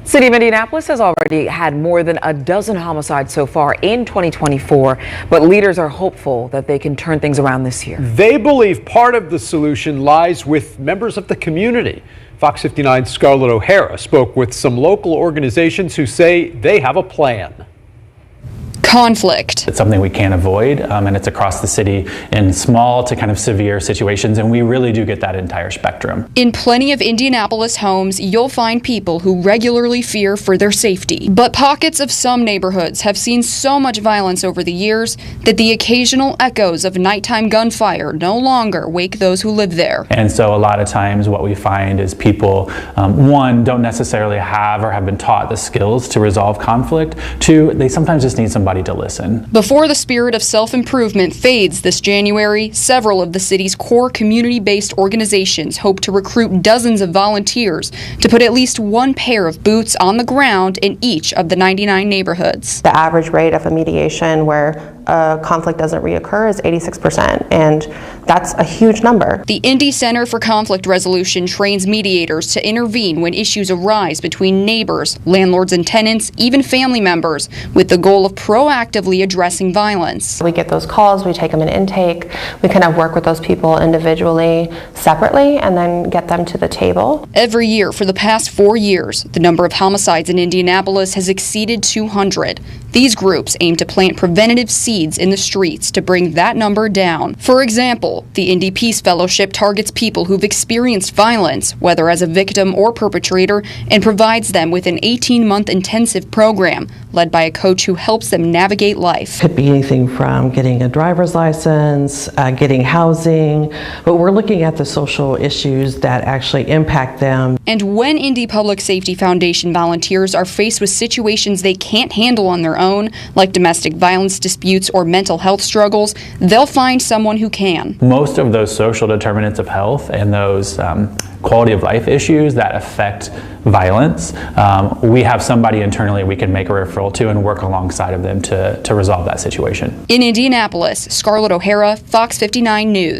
City of Indianapolis has already had more than a dozen homicides so far in 2024, but leaders are hopeful that they can turn things around this year. They believe part of the solution lies with members of the community. Fox 59's Scarlett O'Hara spoke with some local organizations who say they have a plan. Conflict. It's something we can't avoid, and it's across the city in small to kind of severe situations, and we really do get that entire spectrum. In plenty of Indianapolis homes, you'll find people who regularly fear for their safety. But pockets of some neighborhoods have seen so much violence over the years that the occasional echoes of nighttime gunfire no longer wake those who live there. And so a lot of times what we find is people, one, don't necessarily have or have been taught the skills to resolve conflict. Two, they sometimes just need somebody to listen. Before the spirit of self-improvement fades this January, several of the city's core community-based organizations hope to recruit dozens of volunteers to put at least one pair of boots on the ground in each of the 99 neighborhoods. The average rate of a mediation where a conflict doesn't reoccur is 86%, and that's a huge number. The Indy Center for Conflict Resolution trains mediators to intervene when issues arise between neighbors, landlords and tenants, even family members, with the goal of proactively addressing violence. We get those calls, we take them in intake, we kind of work with those people individually, separately, and then get them to the table. Every year for the past 4 years, the number of homicides in Indianapolis has exceeded 200. These groups aim to plant preventative seeds in the streets to bring that number down. For example, the Indy Peace Fellowship targets people who've experienced violence, whether as a victim or perpetrator, and provides them with an 18-month intensive program led by a coach who helps them navigate life. Could be anything from getting a driver's license, getting housing, but we're looking at the social issues that actually impact them. And when Indy Public Safety Foundation volunteers are faced with situations they can't handle on their own, like domestic violence disputes or mental health struggles, they'll find someone who can. Most of those social determinants of health and those quality of life issues that affect violence, we have somebody internally we can make a referral to and work alongside of them to resolve that situation. In Indianapolis, Scarlett O'Hara, Fox 59 News.